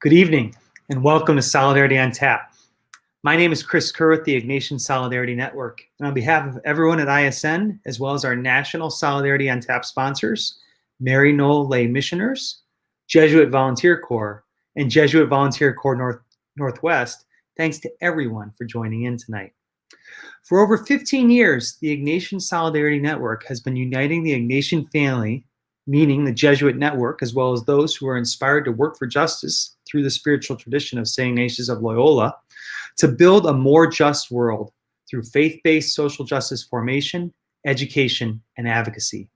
Good evening, and welcome to Solidarity on Tap. My name is Chris Kerr with the Ignatian Solidarity Network, and on behalf of everyone at ISN, as well as our National Solidarity on Tap sponsors, Mary Knoll Lay Missioners, Jesuit Volunteer Corps, and Jesuit Volunteer Corps Northwest, thanks to everyone for joining in tonight. For over 15 years, the Ignatian Solidarity Network has been uniting the Ignatian family, meaning the Jesuit network, as well as those who are inspired to work for justice through the spiritual tradition of St. Ignatius of Loyola, to build a more just world through faith-based social justice formation, education, and advocacy.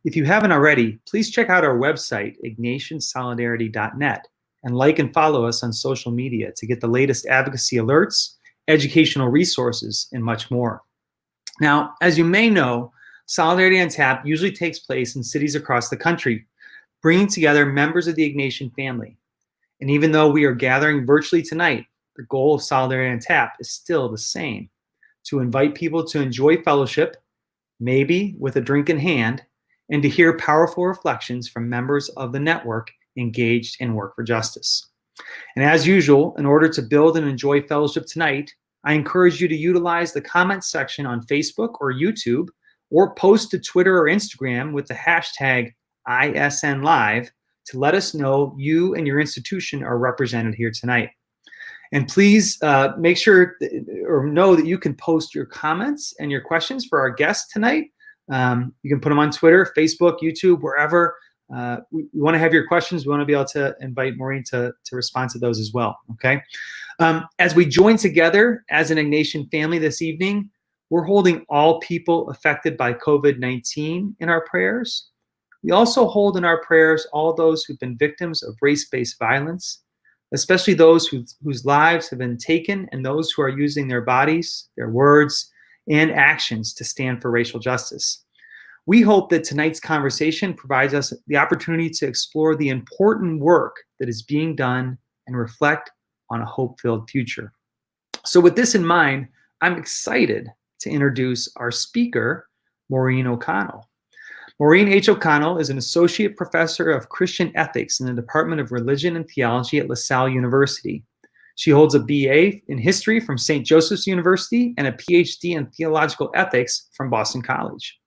If you haven't already, please check out our website, ignatiansolidarity.net, and like and follow us on social media to get the latest advocacy alerts, educational resources, and much more. Now, as you may know, Solidarity on Tap usually takes place in cities across the country, bringing together members of the Ignatian family. And even though we are gathering virtually tonight, the goal of Solidarity on Tap is still the same: to invite people to enjoy fellowship, maybe with a drink in hand, and to hear powerful reflections from members of the network engaged in work for justice. And as usual, in order to build and enjoy fellowship tonight, I encourage you to utilize the comments section on Facebook or YouTube, or post to Twitter or Instagram with the hashtag ISNLive to let us know you and your institution are represented here tonight. And please make sure or know that you can post your comments and your questions for our guests tonight. You can put them on Twitter, Facebook, YouTube, wherever. We want to have your questions. We want to be able to invite Maureen to respond to those as well, okay? As we join together as an Ignatian family this evening, we're holding all people affected by COVID-19 in our prayers. We also hold in our prayers all those who've been victims of race-based violence, especially those whose lives have been taken and those who are using their bodies, their words, and actions to stand for racial justice. We hope that tonight's conversation provides us the opportunity to explore the important work that is being done and reflect on a hope-filled future. So with this in mind, I'm excited to introduce our speaker, Maureen O'Connell. Maureen H. O'Connell is an associate professor of Christian ethics in the Department of Religion and Theology at LaSalle University. She holds a BA in history from St. Joseph's University and a Ph.D. in theological ethics from Boston College.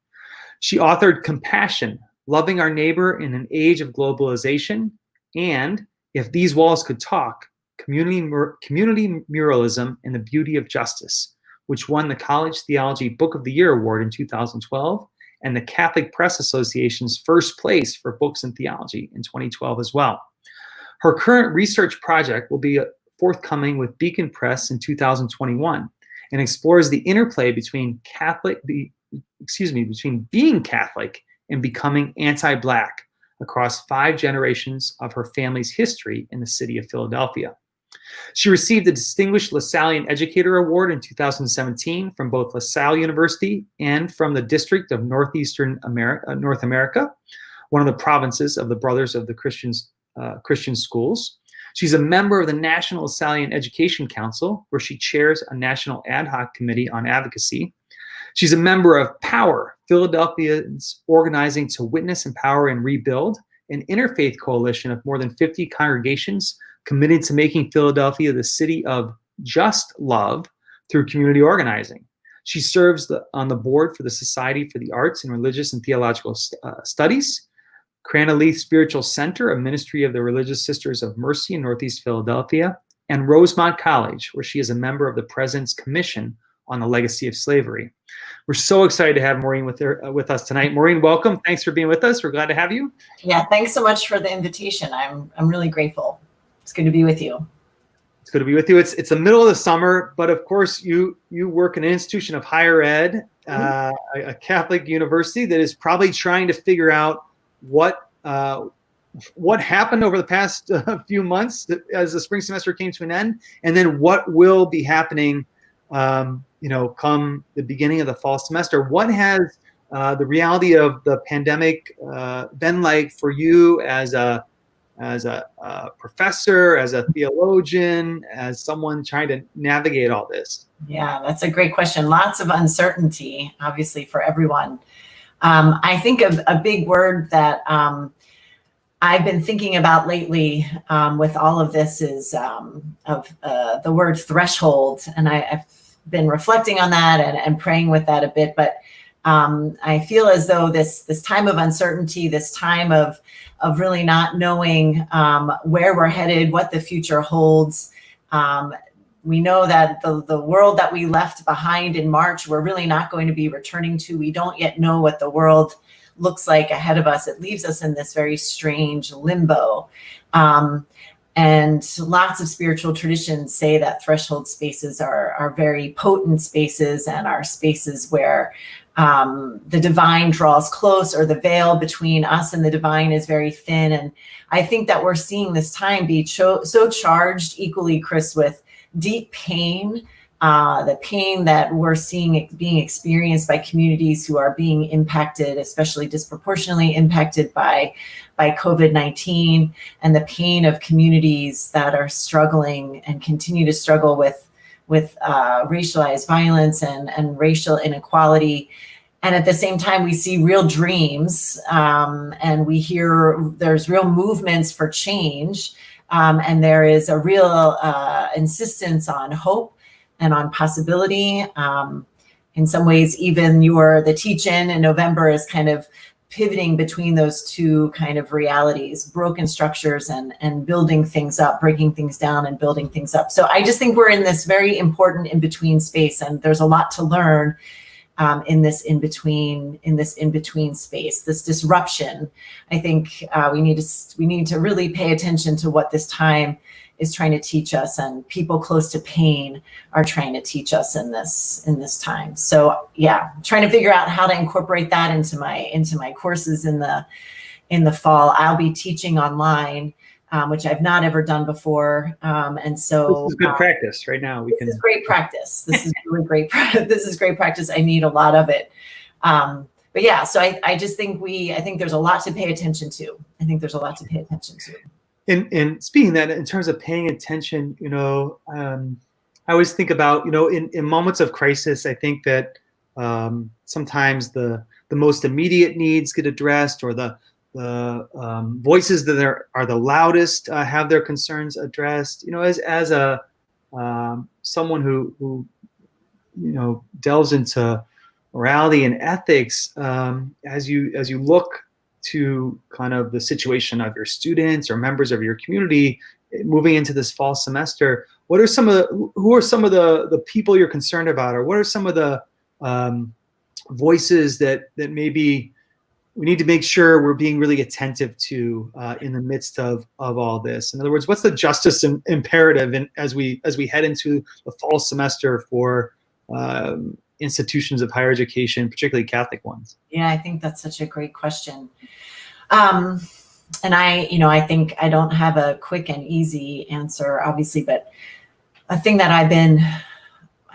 She authored Compassion, Loving Our Neighbor in an Age of Globalization, and If These Walls Could Talk, Community Muralism and the Beauty of Justice, which won the College Theology Book of the Year Award in 2012 and the Catholic Press Association's first place for books in theology in 2012 as well. Her current research project will be forthcoming with Beacon Press in 2021 and explores the interplay between between being Catholic and becoming anti-Black across 5 generations of her family's history in the city of Philadelphia. She received the Distinguished LaSallian Educator Award in 2017 from both LaSalle University and from the District of North America, one of the provinces of the Brothers of the Christian Schools. She's a member of the National LaSallian Education Council, where she chairs a national ad hoc committee on advocacy. She's a member of POWER, Philadelphia's Organizing to Witness, Empower, and Rebuild, an interfaith coalition of more than 50 congregations committed to making Philadelphia the city of just love through community organizing. She serves on the board for the Society for the Arts and Religious and Theological Studies, Cranaleigh Spiritual Center, a ministry of the Religious Sisters of Mercy in Northeast Philadelphia, and Rosemont College, where she is a member of the President's Commission on the Legacy of Slavery. We're so excited to have Maureen with us tonight. Maureen, welcome. Thanks for being with us. We're glad to have you. Yeah, thanks so much for the invitation. I'm really grateful. It's good to be with you. It's good to be with you. It's the middle of the summer, but of course you work in an institution of higher ed, a Catholic university that is probably trying to figure out what happened over the past few months as the spring semester came to an end, and then what will be happening come the beginning of the fall semester. What has the reality of the pandemic been like for you as a professor, as a theologian, as someone trying to navigate all this? Yeah, that's a great question. Lots of uncertainty, obviously, for everyone. I think a big word that I've been thinking about lately with all of this is of the word threshold, and I've been reflecting on that and praying with that a bit. But I feel as though this time of uncertainty, this time of really not knowing where we're headed, what the future holds. We know that the world that we left behind in March, we're really not going to be returning to. We don't yet know what the world looks like ahead of us. It leaves us in this very strange limbo. And lots of spiritual traditions say that threshold spaces are very potent spaces and are spaces where the divine draws close, or the veil between us and the divine is very thin. And I think that we're seeing this time be so charged equally, Chris, with deep pain, the pain that we're seeing being experienced by communities who are being impacted, especially disproportionately impacted by COVID-19, and the pain of communities that are struggling and continue to struggle with racialized violence and racial inequality. And at the same time, we see real dreams, and we hear there's real movements for change, and there is a real insistence on hope and on possibility. In some ways, even the teach-in November is kind of pivoting between those two kind of realities, broken structures and building things up, breaking things down and building things up. So I just think we're in this very important in-between space, and there's a lot to learn in this in-between space, this disruption. I think we need to really pay attention to what this time is trying to teach us, and people close to pain are trying to teach us in this time. So yeah, trying to figure out how to incorporate that into my courses in the fall. I'll be teaching online, which I've not ever done before, and so this is good practice right now. This is great practice. This is really great. This is great practice. I need a lot of it. But yeah, so I just think I think there's a lot to pay attention to. And speaking of that, in terms of paying attention, I always think about, in moments of crisis, I think that sometimes the most immediate needs get addressed, or the voices that are the loudest have their concerns addressed. As a someone who delves into morality and ethics, as you look to kind of the situation of your students or members of your community moving into this fall semester, who are some of the people you're concerned about, or what are some of the voices that maybe we need to make sure we're being really attentive to in the midst of all this? In other words, what's the justice imperative as we head into the fall semester for institutions of higher education, particularly Catholic ones? Yeah, I think that's such a great question. And I think I don't have a quick and easy answer, obviously, but a thing that I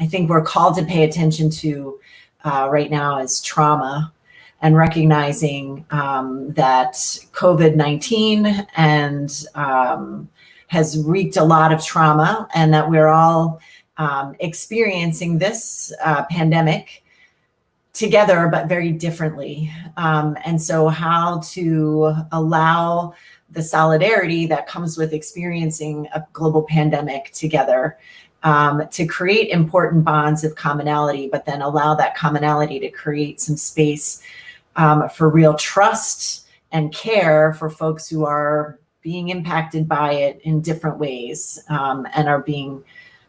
think we're called to pay attention to right now is trauma, and recognizing that COVID-19 has wreaked a lot of trauma, and that we're all experiencing this pandemic together, but very differently. And so how to allow the solidarity that comes with experiencing a global pandemic together, to create important bonds of commonality, but then allow that commonality to create some space for real trust and care for folks who are being impacted by it in different ways, and are being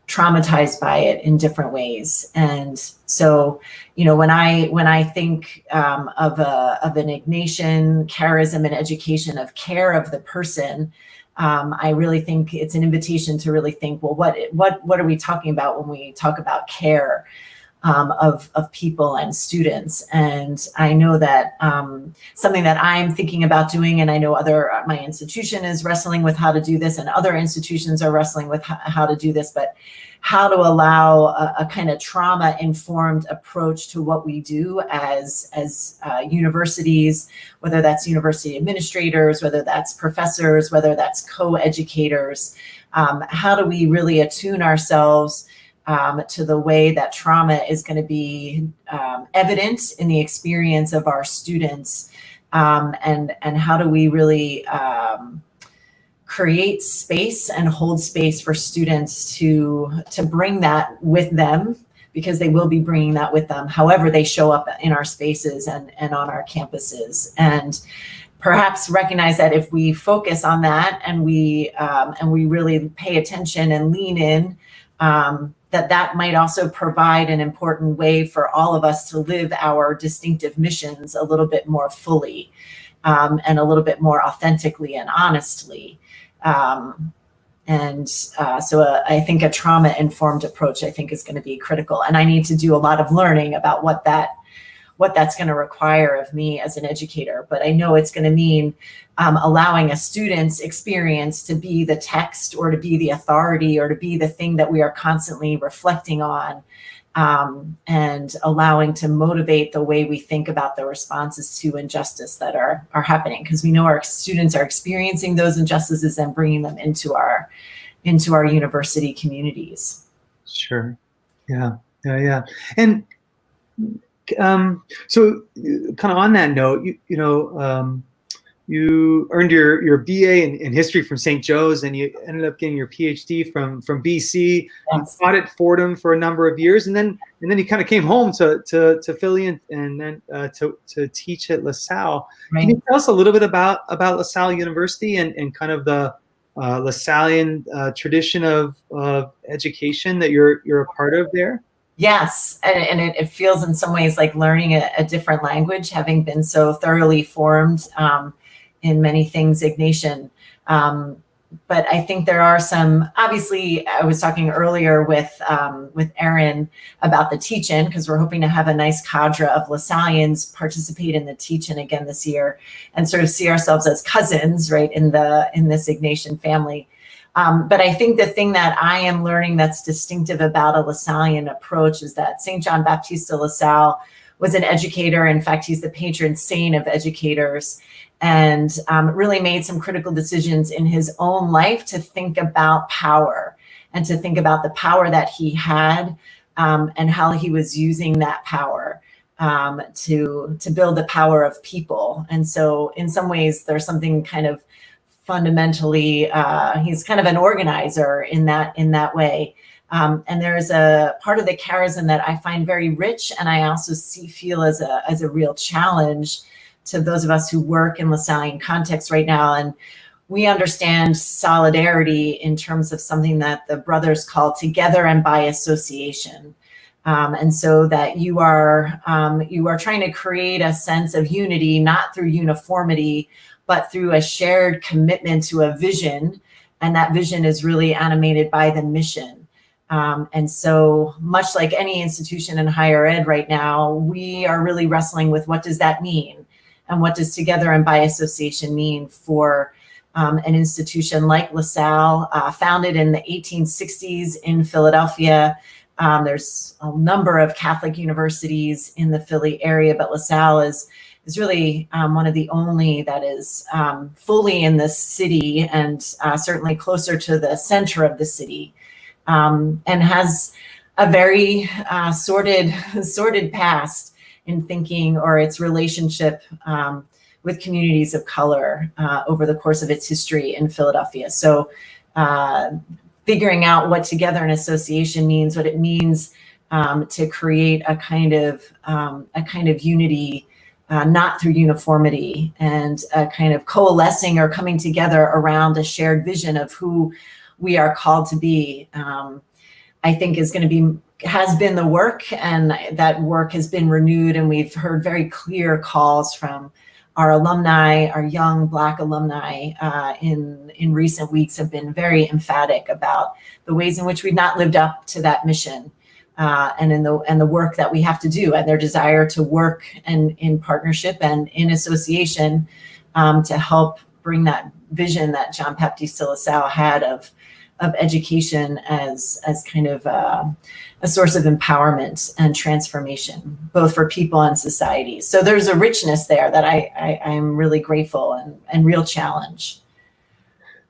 traumatized by it in different ways. And so, when I think of an Ignatian charism and education of care of the person, I really think it's an invitation to really think, well, what are we talking about when we talk about care of people and students? And I know that something that I'm thinking about doing, and I know my institution is wrestling with how to do this, and other institutions are wrestling with how to do this, but how to allow a kind of trauma-informed approach to what we do as universities, whether that's university administrators, whether that's professors, whether that's co-educators. How do we really attune ourselves to the way that trauma is going to be evident in the experience of our students, and how do we really create space and hold space for students to bring that with them, because they will be bringing that with them however they show up in our spaces and on our campuses. And perhaps recognize that if we focus on that and we really pay attention and lean in, that might also provide an important way for all of us to live our distinctive missions a little bit more fully, and a little bit more authentically and honestly. So I think a trauma-informed approach, I think, is going to be critical. And I need to do a lot of learning about what that's going to require of me as an educator. But I know it's going to mean allowing a student's experience to be the text, or to be the authority, or to be the thing that we are constantly reflecting on, and allowing to motivate the way we think about the responses to injustice that are happening, because we know our students are experiencing those injustices and bringing them into our university communities. Sure. Yeah. And so kind of on that note, you earned your BA in history from St. Joe's, and you ended up getting your PhD from BC. Yes. You taught at Fordham for a number of years, and then you kind of came home to Philly and then to teach at LaSalle. Right. Can you tell us a little bit about LaSalle University and kind of the LaSallian tradition of education that you're a part of there? Yes, and it feels in some ways like learning a different language, having been so thoroughly formed in many things Ignatian. But I think there are some, obviously, I was talking earlier with Erin about the teach-in, because we're hoping to have a nice cadre of LaSallians participate in the teach-in again this year, and sort of see ourselves as cousins, right, in this Ignatian family. But I think the thing that I am learning that's distinctive about a LaSallian approach is that St. John Baptiste de LaSalle was an educator. In fact, he's the patron saint of educators, and really made some critical decisions in his own life to think about power, and to think about the power that he had, and how he was using that power to build the power of people. And so in some ways, there's something kind of fundamentally, he's kind of an organizer in that way. And there's a part of the charism that I find very rich, and I also feel as a real challenge to those of us who work in LaSallian context right now. And we understand solidarity in terms of something that the brothers call together and by association. And so that you are trying to create a sense of unity, not through uniformity, but through a shared commitment to a vision. And that vision is really animated by the mission. And so much like any institution in higher ed right now, we are really wrestling with what does that mean? And what does together and by association mean for an institution like LaSalle, founded in the 1860s in Philadelphia. There's a number of Catholic universities in the Philly area, but LaSalle is really one of the only that is fully in the city, and certainly closer to the center of the city, and has a very sordid past in thinking, or its relationship with communities of color over the course of its history in Philadelphia. So figuring out what together and association means, what it means to create a kind of unity, not through uniformity, and a kind of coalescing or coming together around a shared vision of who we are called to be, I think has been the work, and that work has been renewed. And we've heard very clear calls from our alumni, our young Black alumni in recent weeks have been very emphatic about the ways in which we've not lived up to that mission. And the work that we have to do, and their desire to work in partnership and in association to help bring that vision that John Baptiste de LaSalle had of education as kind of a source of empowerment and transformation, both for people and society. So there's a richness there that I'm really grateful and real challenge.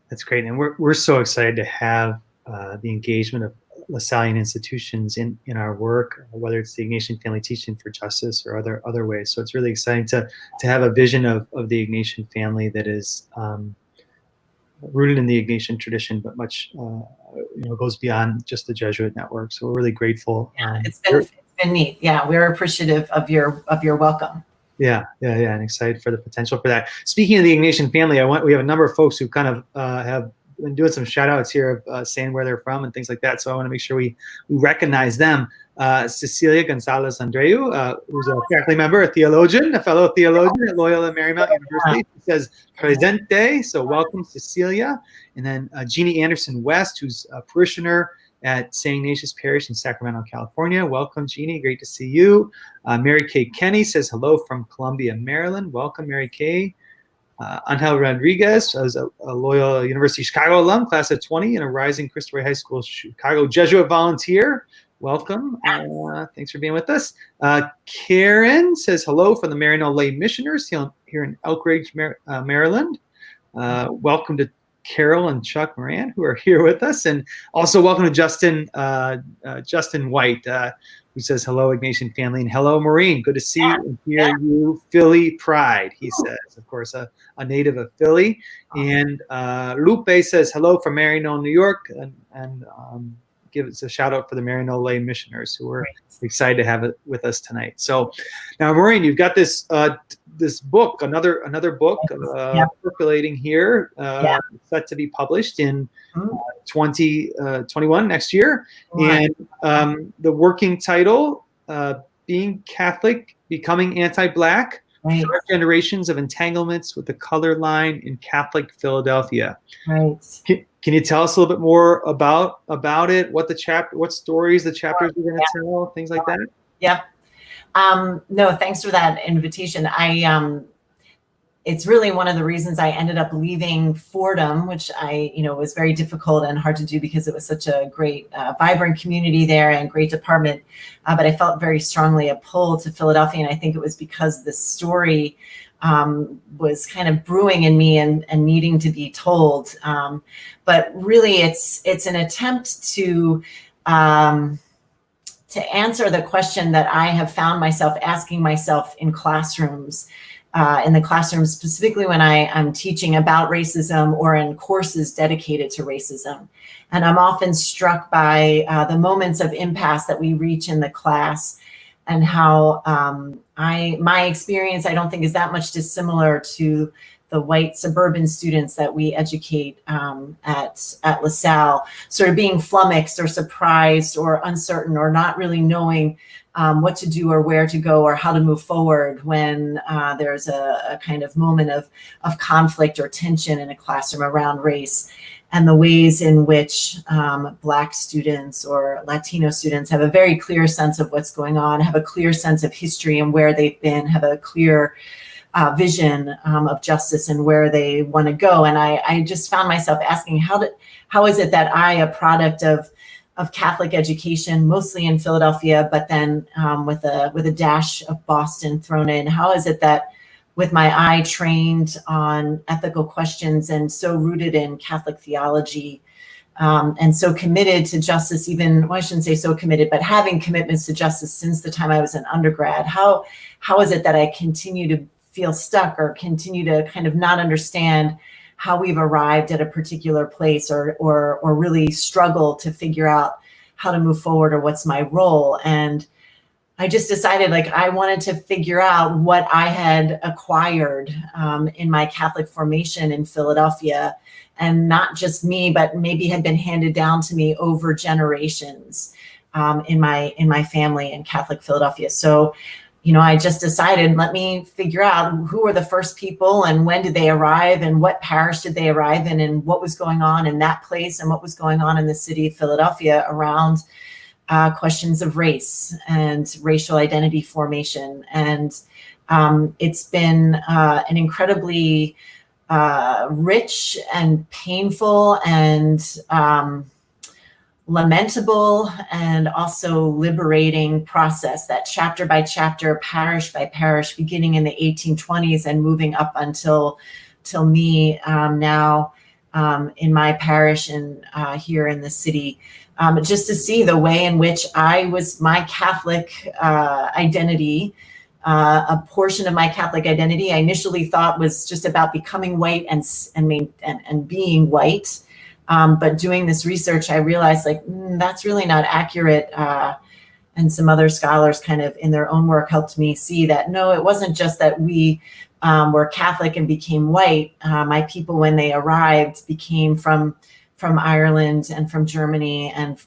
That's great, and we're so excited to have the engagement LaSallian institutions in our work, whether it's the Ignatian Family Teaching for Justice or other ways. So it's really exciting to have a vision of the Ignatian family that is rooted in the Ignatian tradition, but much goes beyond just the Jesuit network. So we're really grateful. It's been neat. Yeah, we're appreciative of your welcome. Yeah, and excited for the potential for that. Speaking of the Ignatian family, we have a number of folks who kind of have been doing some shout outs here of saying where they're from and things like that. So I want to make sure we recognize them. Cecilia Gonzalez Andreu, who's a faculty member, a theologian, a fellow theologian at Loyola Marymount University. She says presente, so welcome Cecilia. And then Jeannie Anderson West, who's a parishioner at St. Ignatius Parish in Sacramento, California. Welcome, Jeannie. Great to see you. Mary Kay Kenny says hello from Columbia, Maryland. Welcome, Mary Kay. Angel Rodriguez is a Loyola University Chicago alum, class of 20, and a rising Christopher High School Chicago Jesuit volunteer. Welcome. Thanks for being with us. Karen says hello from the Maryknoll Lay Missioners here in Elk Ridge, Maryland. Welcome to Carol and Chuck Moran, who are here with us, and also welcome to Justin White, who says hello Ignatian family, and hello Maureen, good to see you and hear you. Philly pride, he says, of course a native of Philly. And Lupe says hello from Maryknoll, New York, and give us a shout out for the Maryknoll Lay Missioners, who are excited to have it with us tonight. So now, Maureen, you've got this this book, another book circulating here, set to be published in 2021 next year. And the working title, Being Catholic, Becoming Anti-Black, 5 Generations of Entanglements with the Color Line in Catholic Philadelphia. Can you tell us a little bit more about it? What stories the chapters are going to tell, things like that? Yep. No, thanks for that invitation. It's really one of the reasons I ended up leaving Fordham, which was very difficult and hard to do because it was such a great, vibrant community there and great department. But I felt very strongly a pull to Philadelphia, and I think it was because this story was kind of brewing in me and needing to be told. But really, it's an attempt to answer the question that I have found myself asking myself in classrooms, specifically when I'm teaching about racism or in courses dedicated to racism. And I'm often struck by the moments of impasse that we reach in the class, and how my experience, I don't think, is that much dissimilar to the white suburban students that we educate at LaSalle, sort of being flummoxed or surprised or uncertain or not really knowing what to do or where to go or how to move forward when there's a kind of moment of conflict or tension in a classroom around race, and the ways in which Black students or Latino students have a very clear sense of what's going on, have a clear sense of history and where they've been, have a clear vision of justice and where they want to go. And I just found myself asking, how is it that I, a product of Catholic education, mostly in Philadelphia, but then with a dash of Boston thrown in, how is it that with my eye trained on ethical questions and so rooted in Catholic theology, and so committed to justice, I shouldn't say so committed, but having commitments to justice since the time I was an undergrad, how is it that I continue to feel stuck or continue to kind of not understand how we've arrived at a particular place, or really struggle to figure out how to move forward or what's my role? And I just decided I wanted to figure out what I had acquired in my Catholic formation in Philadelphia, and not just me, but maybe had been handed down to me over generations in my family in Catholic Philadelphia. So I just decided, let me figure out who were the first people and when did they arrive and what parish did they arrive in and what was going on in that place and what was going on in the city of Philadelphia around questions of race and racial identity formation. And it's been an incredibly rich and painful and lamentable and also liberating process, that chapter by chapter, parish by parish, beginning in the 1820s and moving up until me now in my parish and here in the city. just to see the way in which my Catholic identity, a portion of my Catholic identity I initially thought was just about becoming white and being white. But doing this research, I realized that's really not accurate. And some other scholars kind of in their own work helped me see that, no, it wasn't just that we were Catholic and became white. My people, when they arrived, became from Ireland and from Germany and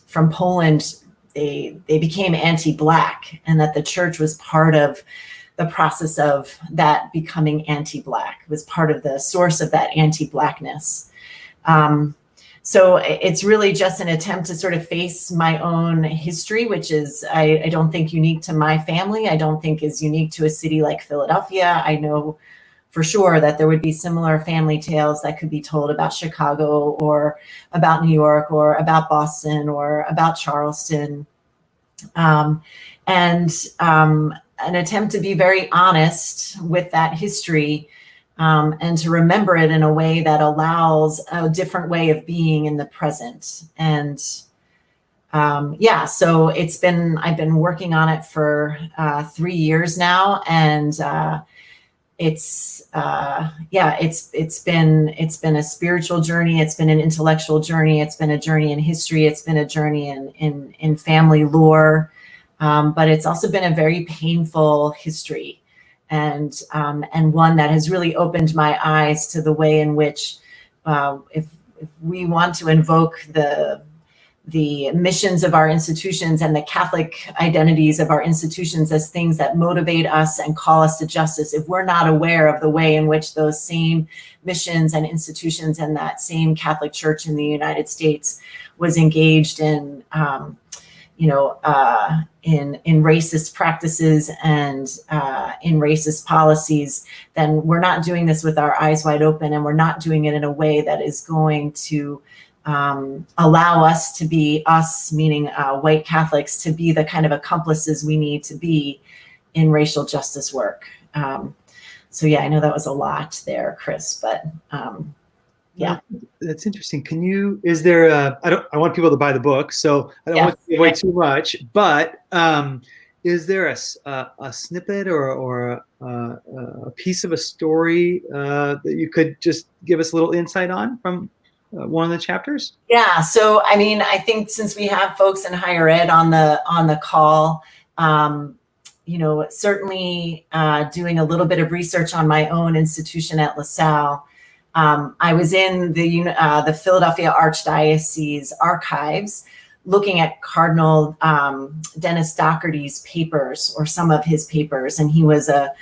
from Poland. They became anti-Black, and that the church was part of the process of that becoming anti-Black, was part of the source of that anti-Blackness. So it's really just an attempt to sort of face my own history, which is, I don't think unique to my family. I don't think is unique to a city like Philadelphia. I know for sure that there would be similar family tales that could be told about Chicago or about New York or about Boston or about Charleston. And an attempt to be very honest with that history, and to remember it in a way that allows a different way of being in the present. And so I've been working on it for 3 years now, and it's been a spiritual journey. It's been an intellectual journey. It's been a journey in history. It's been a journey in family lore, but it's also been a very painful history. And one that has really opened my eyes to the way in which, if we want to invoke the missions of our institutions and the Catholic identities of our institutions as things that motivate us and call us to justice, if we're not aware of the way in which those same missions and institutions and that same Catholic Church in the United States was engaged in, in racist practices and in racist policies, then we're not doing this with our eyes wide open, and we're not doing it in a way that is going to allow us to be, us meaning white Catholics, to be the kind of accomplices we need to be in racial justice work. So yeah, I know that was a lot there, Chris, but yeah. That's interesting. Is there I want people to buy the book, so I don't want to give away too much, but is there a snippet or a piece of a story that you could just give us a little insight on from one of the chapters? Yeah. So, I mean, I think since we have folks in higher ed on the call, certainly doing a little bit of research on my own institution at LaSalle. I was in the Philadelphia Archdiocese archives looking at Cardinal Dennis Doherty's papers, or some of his papers, and he was a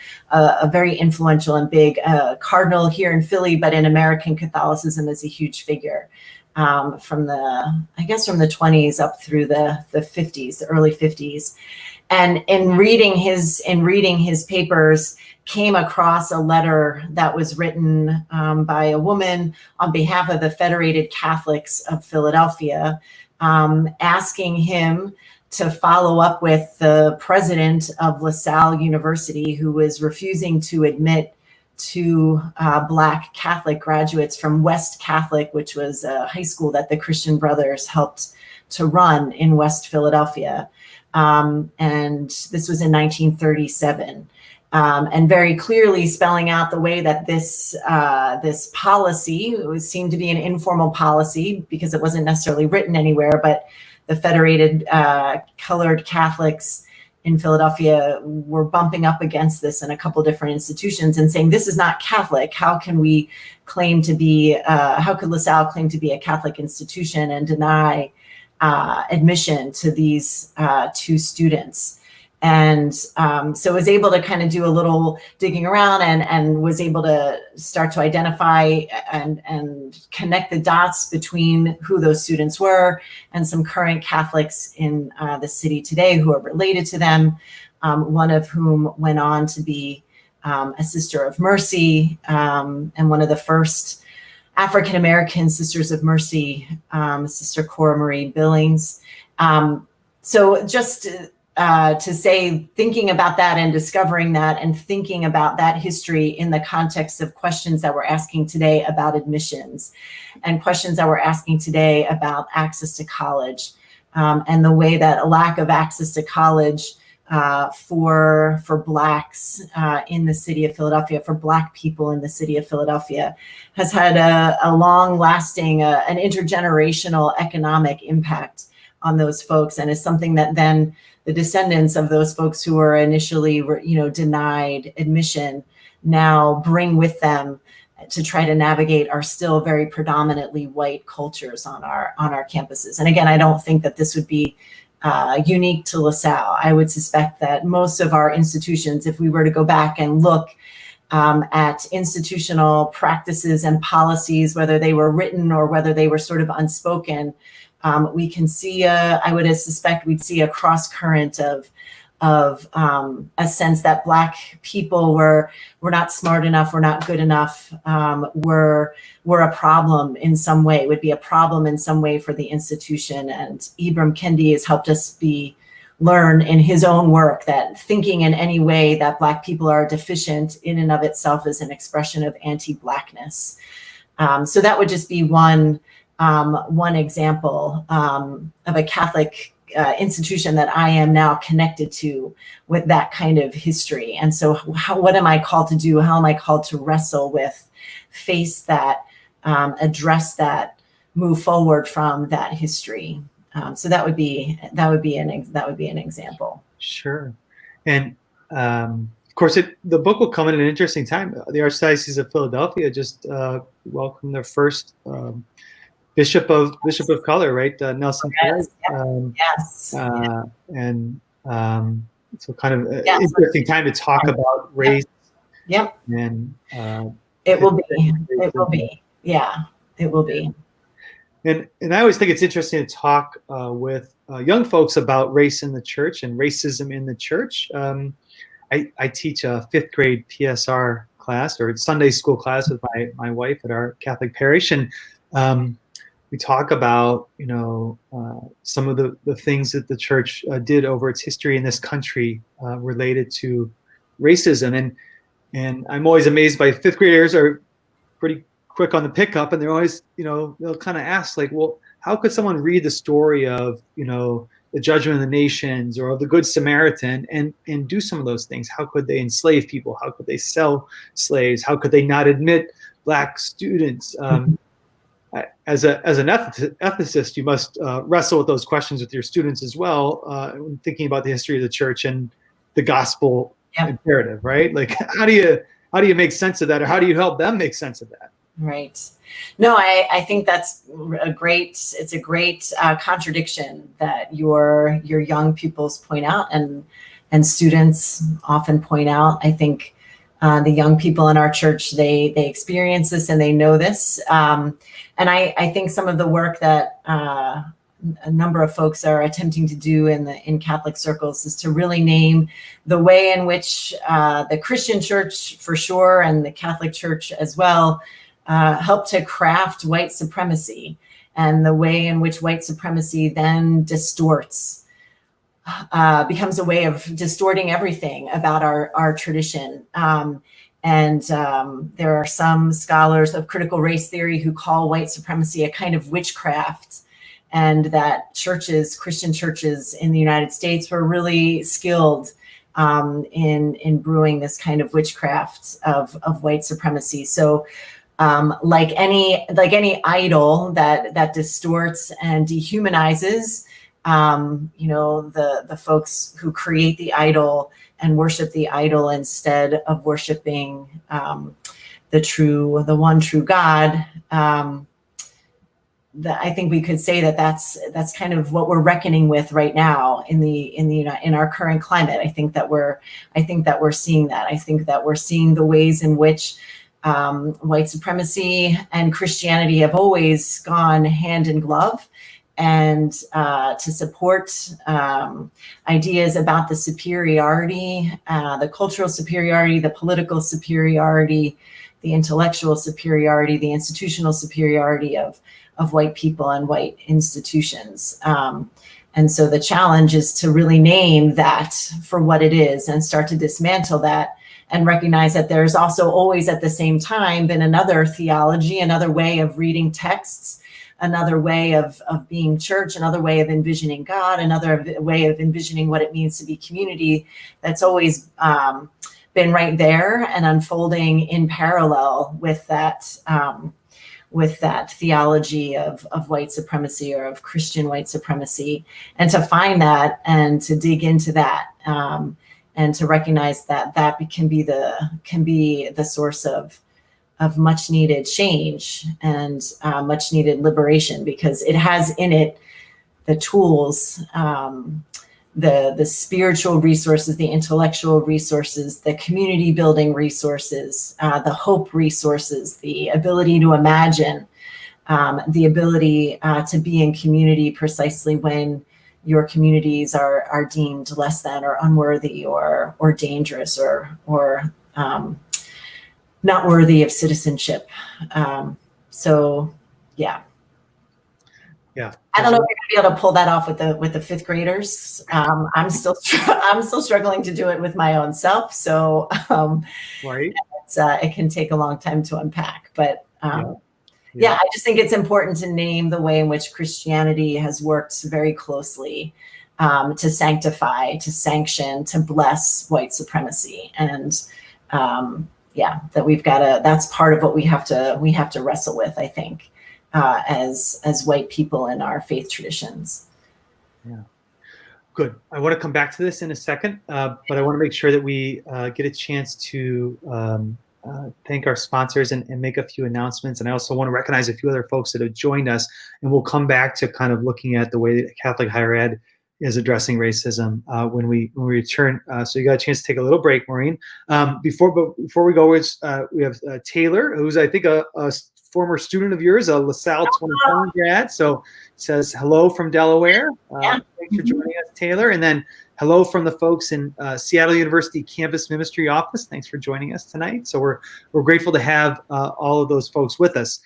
very influential and big cardinal here in Philly, but in American Catholicism is a huge figure from the 20s up through the 50s, the early 50s. And in reading his papers, came across a letter that was written by a woman on behalf of the Federated Catholics of Philadelphia, asking him to follow up with the president of LaSalle University, who was refusing to admit to Black Catholic graduates from West Catholic, which was a high school that the Christian Brothers helped to run in West Philadelphia. And this was in 1937. And very clearly spelling out the way that this policy seemed to be an informal policy, because it wasn't necessarily written anywhere, but the Federated Colored Catholics in Philadelphia were bumping up against this in a couple different institutions and saying, this is not Catholic. How can we claim to be, how could LaSalle claim to be a Catholic institution and deny admission to these two students? And so I was able to kind of do a little digging around and was able to start to identify and connect the dots between who those students were and some current Catholics in the city today who are related to them, one of whom went on to be a Sister of Mercy, and one of the first African-American Sisters of Mercy, Sister Cora Marie Billings. So just to say, thinking about that and discovering that and thinking about that history in the context of questions that we're asking today about admissions and questions that we're asking today about access to college, and the way that a lack of access to college for Blacks in the city of Philadelphia, for Black people in the city of Philadelphia, has had a long-lasting, an intergenerational economic impact on those folks, and is something that then the descendants of those folks who were initially, denied admission now bring with them to try to navigate our still very predominantly white cultures on our campuses. And again, I don't think that this would be unique to LaSalle. I would suspect that most of our institutions, if we were to go back and look at institutional practices and policies, whether they were written or whether they were sort of unspoken, we can see, I would suspect we'd see a cross current of a sense that Black people were not smart enough, were not good enough, were a problem in some way, would be a problem in some way for the institution. And Ibram Kendi has helped us learn in his own work that thinking in any way that Black people are deficient in and of itself is an expression of anti-Blackness. So that would just be one example of a Catholic institution that I am now connected to with that kind of history. And so what am I called to do? How am I called to wrestle with, face that, address that, move forward from that history? So that would be an example. Sure. And of course, the book will come at an interesting time. The Archdiocese of Philadelphia just welcomed their first Bishop of color, right? Nelson. Yes. Yes. And so kind of interesting time to talk about race. Yep. And it will be. Yeah, it will be. And I always think it's interesting to talk with young folks about race in the church and racism in the church. I teach a 5th grade PSR class, or Sunday school class, with my wife at our Catholic parish, and we talk about some of the things that the church did over its history in this country related to racism, and I'm always amazed by 5th graders are pretty quick on the pickup, and they're always they'll kind of ask, like, well, how could someone read the story of the Judgment of the Nations or of the Good Samaritan and do some of those things? How could they enslave people? How could they sell slaves? How could they not admit Black students? As an ethicist, you must wrestle with those questions with your students as well, when thinking about the history of the church and the gospel imperative, right? Like, how do you make sense of that, or how do you help them make sense of that? Right. No, I think that's a great contradiction that your young pupils point out, and students often point out. I think the young people in our church, they experience this and they know this. And I think some of the work that a number of folks are attempting to do in Catholic circles is to really name the way in which the Christian church, for sure, and the Catholic church as well, help to craft white supremacy, and the way in which white supremacy then distorts, becomes a way of distorting everything about our tradition. And there are some scholars of critical race theory who call white supremacy a kind of witchcraft, and that Christian churches in the United States were really skilled in brewing this kind of witchcraft of white supremacy. So like any idol that distorts and dehumanizes, the folks who create the idol and worship the idol instead of worshiping the one true God. I think we could say that's kind of what we're reckoning with right now in our current climate. I think that we're seeing that. I think that we're seeing the ways in which white supremacy and Christianity have always gone hand in glove, and to support ideas about the superiority, the cultural superiority, the political superiority, the intellectual superiority, the institutional superiority of white people and white institutions. And so the challenge is to really name that for what it is and start to dismantle that, and recognize that there's also always at the same time been another theology, another way of reading texts, another way of being church, another way of envisioning God, another way of envisioning what it means to be community, that's always been right there and unfolding in parallel with that theology of white supremacy, or of Christian white supremacy. And to find that and to dig into that, and to recognize that that can be the source of much needed change and much needed liberation, because it has in it the tools, the spiritual resources, the intellectual resources, the community building resources, the hope resources, the ability to imagine, the ability to be in community precisely when your communities are deemed less than or unworthy or dangerous or not worthy of citizenship. So yeah. Yeah. I don't know if you're gonna be able to pull that off with the fifth graders. I'm still struggling to do it with my own self. So right. It can take a long time to unpack, but Yeah. I just think it's important to name the way in which Christianity has worked very closely to sanctify, to sanction, to bless white supremacy. And that we've got to, that's part of what we have to wrestle with, I think, as white people in our faith traditions. Yeah. Good. I want to come back to this in a second, but I want to make sure that we get a chance to thank our sponsors and make a few announcements. And I also want to recognize a few other folks that have joined us, and we'll come back to kind of looking at the way that Catholic higher ed is addressing racism when we return. So you got a chance to take a little break, Maureen. Before we go, we have Taylor, who's I think a former student of yours, a LaSalle 2020 grad. So says hello from Delaware. Thanks for joining us, Taylor. And then hello from the folks in Seattle University Campus Ministry Office. Thanks for joining us tonight. So we're grateful to have all of those folks with us.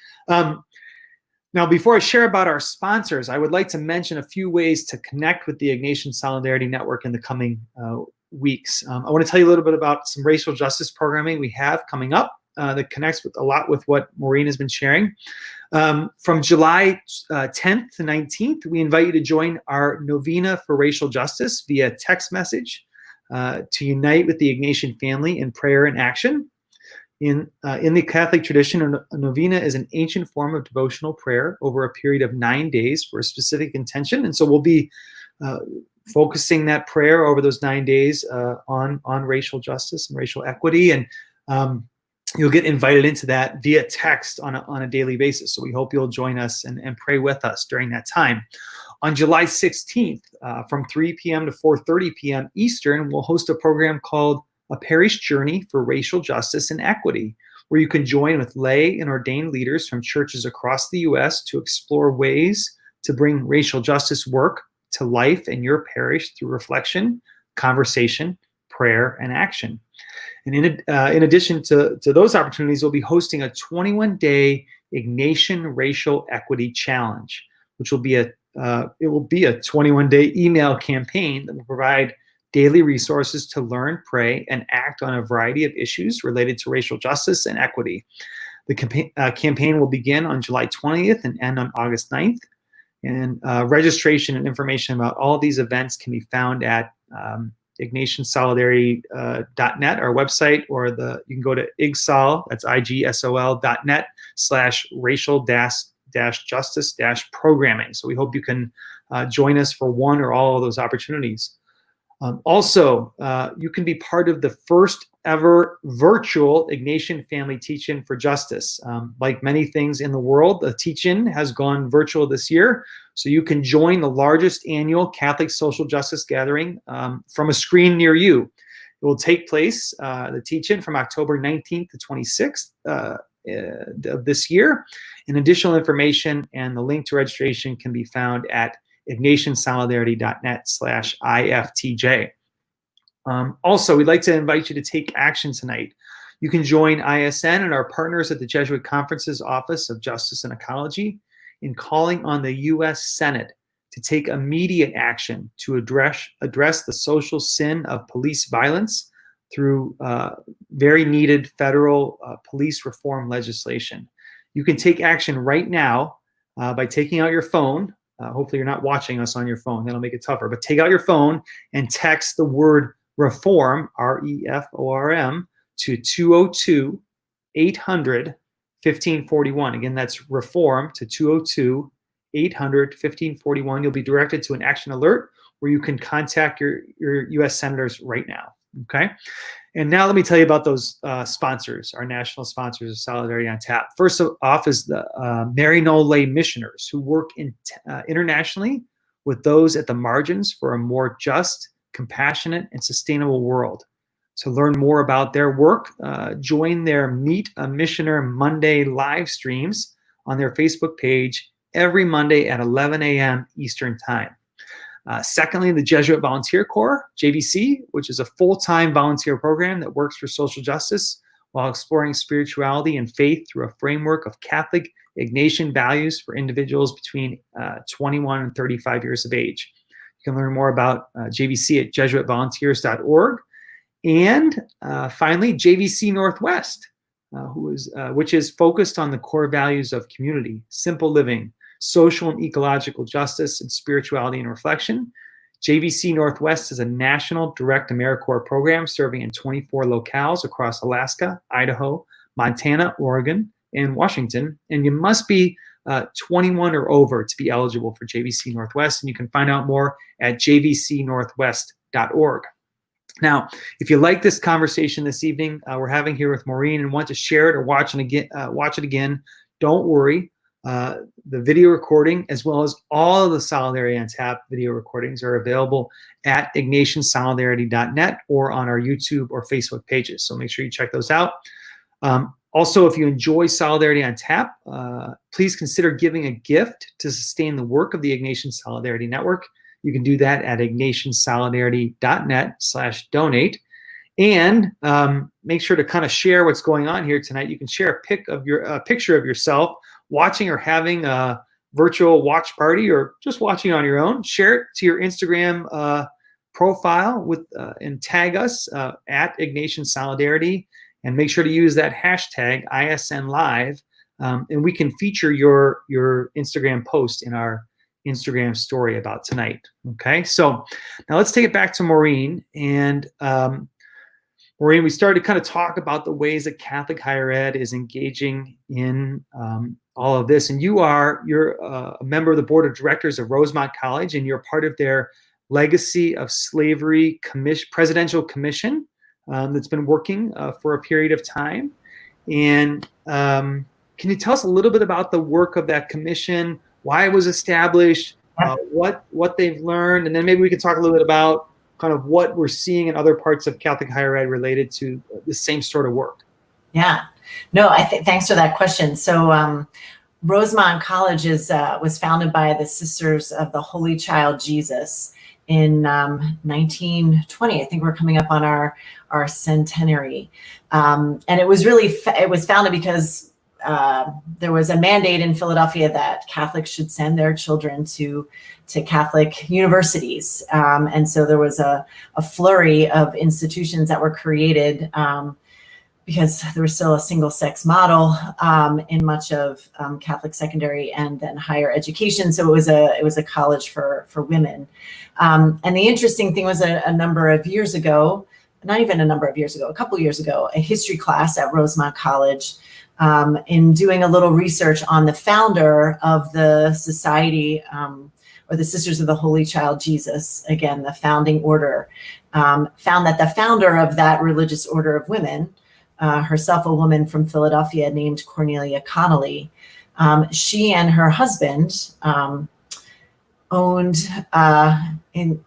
Now, before I share about our sponsors, I would like to mention a few ways to connect with the Ignatian Solidarity Network in the coming weeks. I want to tell you a little bit about some racial justice programming we have coming up that connects with a lot with what Maureen has been sharing. From July 10th to 19th, we invite you to join our Novena for Racial Justice via text message to unite with the Ignatian family in prayer and action. In the Catholic tradition, a novena is an ancient form of devotional prayer over a period of 9 days for a specific intention. And so we'll be focusing that prayer over those 9 days on racial justice and racial equity. And you'll get invited into that via text on a daily basis. So we hope you'll join us and pray with us during that time. On July 16th, from 3 p.m. to 4:30 p.m. Eastern, we'll host a program called A Parish Journey for Racial Justice and Equity, where you can join with lay and ordained leaders from churches across the U.S. to explore ways to bring racial justice work to life in your parish through reflection, conversation, prayer, and action. And in addition to those opportunities, we'll be hosting a 21-day Ignatian Racial Equity Challenge, which will be a 21-day email campaign that will provide daily resources to learn, pray, and act on a variety of issues related to racial justice and equity. The campaign will begin on July 20th and end on August 9th. And registration and information about all of these events can be found at IgnatianSolidarity.net, our website, or you can go to igsol, that's igsol.net/racial-justice-programming. So we hope you can join us for one or all of those opportunities. Also, you can be part of the first ever virtual Ignatian Family Teach-In for Justice. Like many things in the world, the teach-in has gone virtual this year, so you can join the largest annual Catholic social justice gathering from a screen near you. It will take place, the teach-in, from October 19th to 26th of this year. And additional information and the link to registration can be found at IgnatianSolidarity.net/IFTJ. Also, we'd like to invite you to take action tonight. You can join ISN and our partners at the Jesuit Conference's Office of Justice and Ecology in calling on the U.S. Senate to take immediate action to address the social sin of police violence through very needed federal police reform legislation. You can take action right now by taking out your phone. Hopefully you're not watching us on your phone. That'll make it tougher. But take out your phone and text the word reform, R-E-F-O-R-M, to 202-800-1541. Again, that's reform to 202-800-1541. You'll be directed to an action alert where you can contact your U.S. senators right now. Okay. And now let me tell you about those sponsors, our national sponsors of Solidarity on Tap. First off is the Maryknoll Missioners, who work internationally with those at the margins for a more just, compassionate, and sustainable world. To learn more about their work, join their Meet a Missioner Monday live streams on their Facebook page every Monday at 11 a.m. Eastern Time. Secondly, the Jesuit Volunteer Corps, JVC, which is a full-time volunteer program that works for social justice while exploring spirituality and faith through a framework of Catholic Ignatian values for individuals between 21 and 35 years of age. You can learn more about JVC at jesuitvolunteers.org. And finally, JVC Northwest, which is focused on the core values of community, simple living, social and ecological justice, and spirituality and reflection. JVC Northwest is a national direct AmeriCorps program serving in 24 locales across Alaska, Idaho, Montana, Oregon, and Washington. And you must be 21 or over to be eligible for JVC Northwest. And you can find out more at jvcnorthwest.org. Now, if you like this conversation this evening we're having here with Maureen and want to share it or watch it again, don't worry. The video recording, as well as all of the Solidarity on Tap video recordings, are available at ignatiansolidarity.net or on our YouTube or Facebook pages. So make sure you check those out. Also, if you enjoy Solidarity on Tap, please consider giving a gift to sustain the work of the Ignatian Solidarity Network. You can do that at ignatiansolidarity.net/donate. And make sure to kind of share what's going on here tonight. You can share a picture of yourself watching or having a virtual watch party, or just watching on your own. Share it to your Instagram profile and tag us at Ignatian Solidarity, and make sure to use that hashtag ISN Live, and we can feature your Instagram post in our Instagram story about tonight. Okay, so now let's take it back to Maureen. And Maureen, we started to kind of talk about the ways that Catholic higher ed is engaging in all of this. And you're a member of the board of directors of Rosemont College, and you're part of their Legacy of Slavery Presidential Commission that's been working for a period of time. And can you tell us a little bit about the work of that commission, why it was established, what they've learned, and then maybe we could talk a little bit about kind of what we're seeing in other parts of Catholic higher ed related to the same sort of work. Yeah, no, thanks for that question. So Rosemont College was founded by the Sisters of the Holy Child Jesus in 1920. I think we're coming up on our centenary. And it was founded because there was a mandate in Philadelphia that Catholics should send their children to Catholic universities. And so there was a flurry of institutions that were created because there was still a single-sex model in much of Catholic secondary and then higher education. So it was a college for women. And the interesting thing was a number of years ago, not even a number of years ago, a couple years ago, a history class at Rosemont College, in doing a little research on the founder of the society, or the Sisters of the Holy Child Jesus, again, the founding order, found that the founder of that religious order of women, herself a woman from Philadelphia named Cornelia Connolly, she and her husband owned,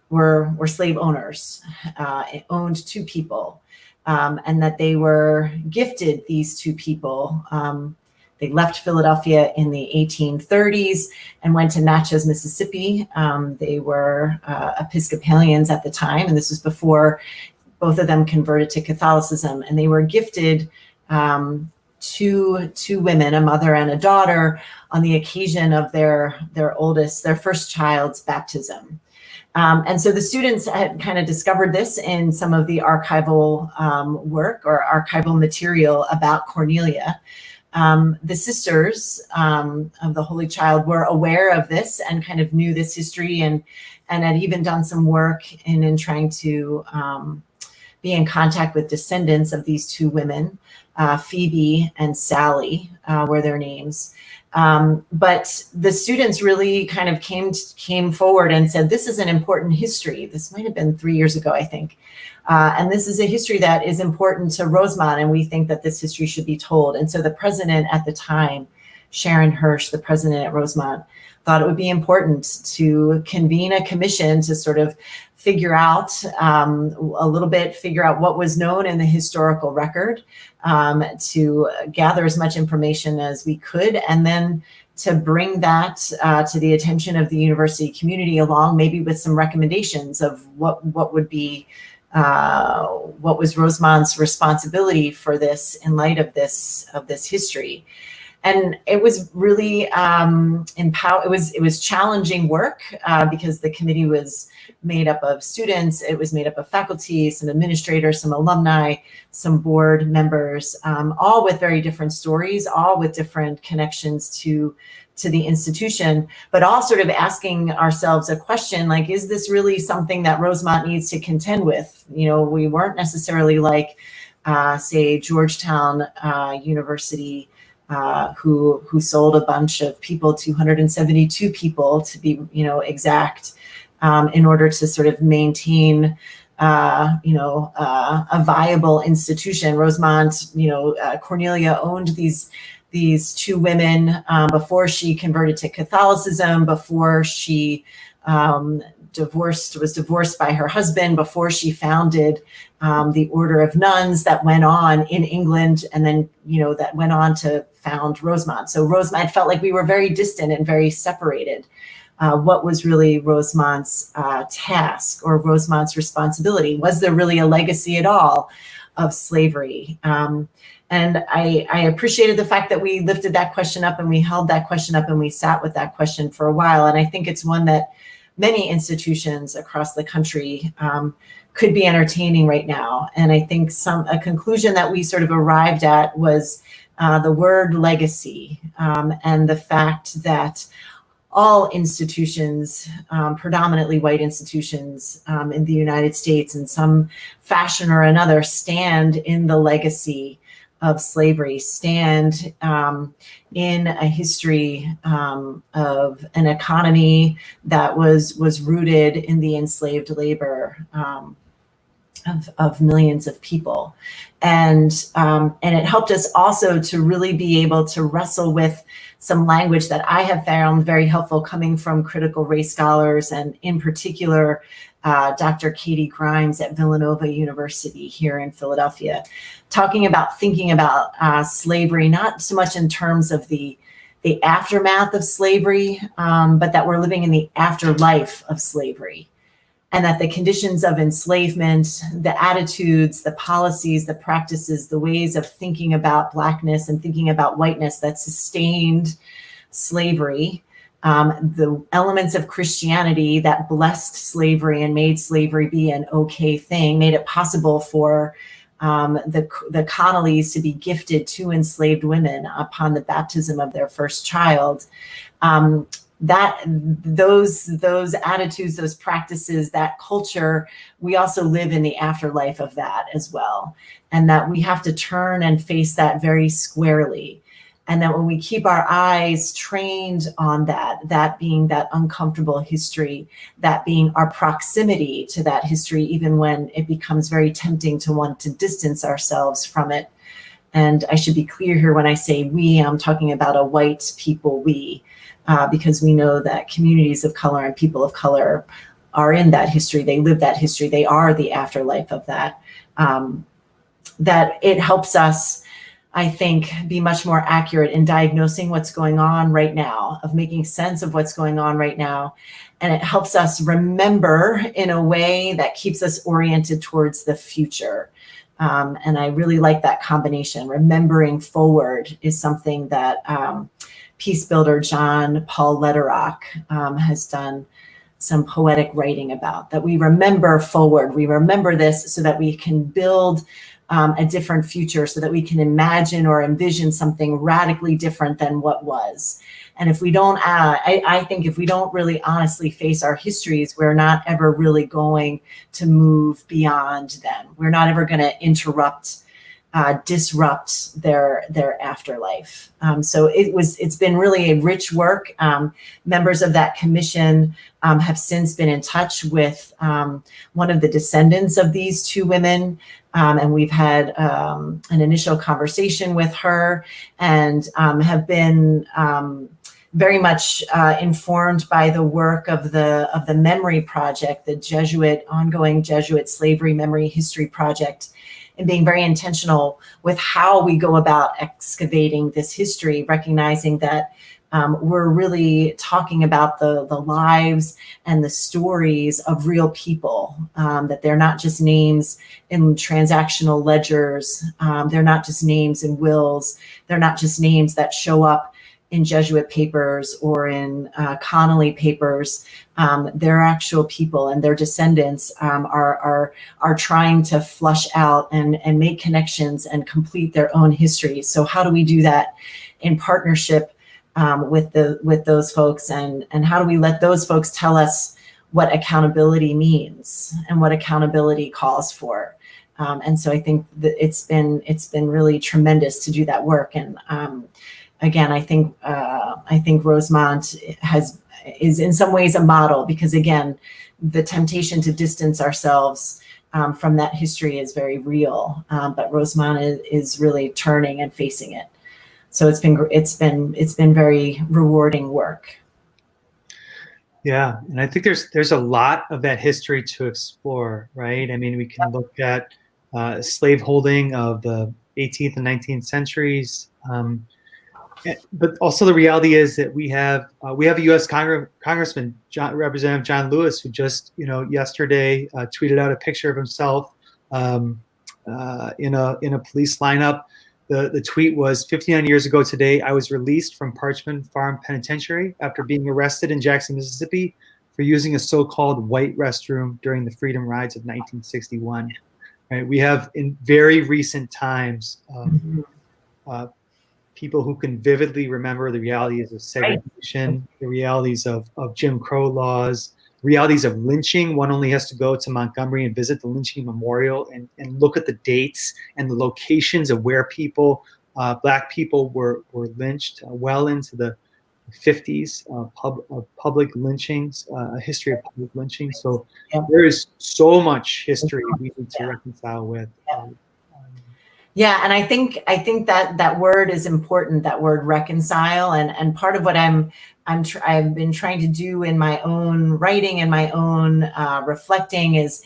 were slave owners, owned two people, and that they were gifted these two people. They left Philadelphia in the 1830s and went to Natchez, Mississippi. They were Episcopalians at the time, and this was before both of them converted to Catholicism. And they were gifted two women, a mother and a daughter, on the occasion of their first child's baptism. And so the students had kind of discovered this in some of the archival work or archival material about Cornelia. The sisters of the Holy Child were aware of this and kind of knew this history, and had even done some work in trying to be in contact with descendants of these two women. Phoebe and Sally were their names. But the students really kind of came forward and said, this is an important history. This might have been 3 years ago, I think. And this is a history that is important to Rosemont, and we think that this history should be told. And so the president at the time, Sharon Hirsch, the president at Rosemont, thought it would be important to convene a commission to sort of figure out figure out what was known in the historical record, to gather as much information as we could, and then to bring that to the attention of the university community, along maybe with some recommendations of what would be what was Rosemont's responsibility for this in light of this history. And it was really it was challenging work because the committee was made up of students. It was made up of faculty, some administrators, some alumni, some board members, all with very different stories, all with different connections to the institution, but all sort of asking ourselves a question like, is this really something that Rosemont needs to contend with? You know, we weren't necessarily like, say, Georgetown University, who sold a bunch of people, 272 people to be, exact, in order to sort of maintain, a viable institution. Rosemont, Cornelia owned these two women before she converted to Catholicism, before she was divorced by her husband, before she founded the Order of Nuns that went on in England, and then, that went on to found Rosemont. So Rosemont felt like we were very distant and very separated. What was really Rosemont's task or Rosemont's responsibility? Was there really a legacy at all of slavery? And I appreciated the fact that we lifted that question up and we held that question up and we sat with that question for a while. And I think it's one that many institutions across the country could be entertaining right now. And I think a conclusion that we sort of arrived at was the word legacy, and the fact that all institutions, predominantly white institutions in the United States in some fashion or another, stand in the legacy of slavery, stand in a history of an economy that was rooted in the enslaved labor of millions of people. And it helped us also to really be able to wrestle with some language that I have found very helpful coming from critical race scholars, and in particular, Dr. Katie Grimes at Villanova University here in Philadelphia, thinking about slavery, not so much in terms of the aftermath of slavery, but that we're living in the afterlife of slavery. And that the conditions of enslavement, the attitudes, the policies, the practices, the ways of thinking about Blackness and thinking about whiteness that sustained slavery, the elements of Christianity that blessed slavery and made slavery be an okay thing, made it possible for the Connollys to be gifted to enslaved women upon the baptism of their first child. Those attitudes, those practices, that culture, we also live in the afterlife of that as well. And that we have to turn and face that very squarely. And that when we keep our eyes trained on that being that uncomfortable history, that being our proximity to that history, even when it becomes very tempting to want to distance ourselves from it. And I should be clear here when I say we, I'm talking about a white people we. Because we know that communities of color and people of color are in that history. They live that history. They are the afterlife of that. That it helps us, I think, be much more accurate in diagnosing what's going on right now, of making sense of what's going on right now. And it helps us remember in a way that keeps us oriented towards the future. And I really like that combination. Remembering forward is something that peace builder John Paul Lederach has done some poetic writing about, that we remember forward. We remember this so that we can build a different future, so that we can imagine or envision something radically different than what was. And if we don't, I think if we don't really honestly face our histories, we're not ever really going to move beyond them. We're not ever going to disrupt their afterlife. So it's been really a rich work. Members of that commission have since been in touch with one of the descendants of these two women. And we've had an initial conversation with her, and have been very much informed by the work of the Memory Project, the ongoing Jesuit Slavery Memory History Project, and being very intentional with how we go about excavating this history, recognizing that we're really talking about the lives and the stories of real people, that they're not just names in transactional ledgers, they're not just names in wills, they're not just names that show up in Jesuit papers or in Connolly papers. They're actual people, and their descendants are trying to flush out and make connections and complete their own histories. So how do we do that in partnership with those folks, and how do we let those folks tell us what accountability means and what accountability calls for? And so I think that it's been really tremendous to do that work. And again, I think Rosemont is in some ways a model, because again, the temptation to distance ourselves from that history is very real, but Rosemont is really turning and facing it. So it's been very rewarding work. Yeah, and I think there's a lot of that history to explore, right? I mean, we can look at slaveholding of the 18th and 19th centuries. But also the reality is that we have a U.S. Congressman, Representative John Lewis, who just yesterday tweeted out a picture of himself in a police lineup. The tweet was, 59 years ago today, I was released from Parchman Farm Penitentiary after being arrested in Jackson, Mississippi for using a so-called white restroom during the Freedom Rides of 1961. Right? We have in very recent times people who can vividly remember the realities of segregation, the realities of Jim Crow laws, realities of lynching. One only has to go to Montgomery and visit the lynching memorial and look at the dates and the locations of where people, Black people were lynched well into the 50s, public lynchings, a history of public lynching. So there is so much history we need to reconcile with. Yeah, and I think that word is important, that word reconcile, and part of what I've been trying to do in my own writing and my own reflecting is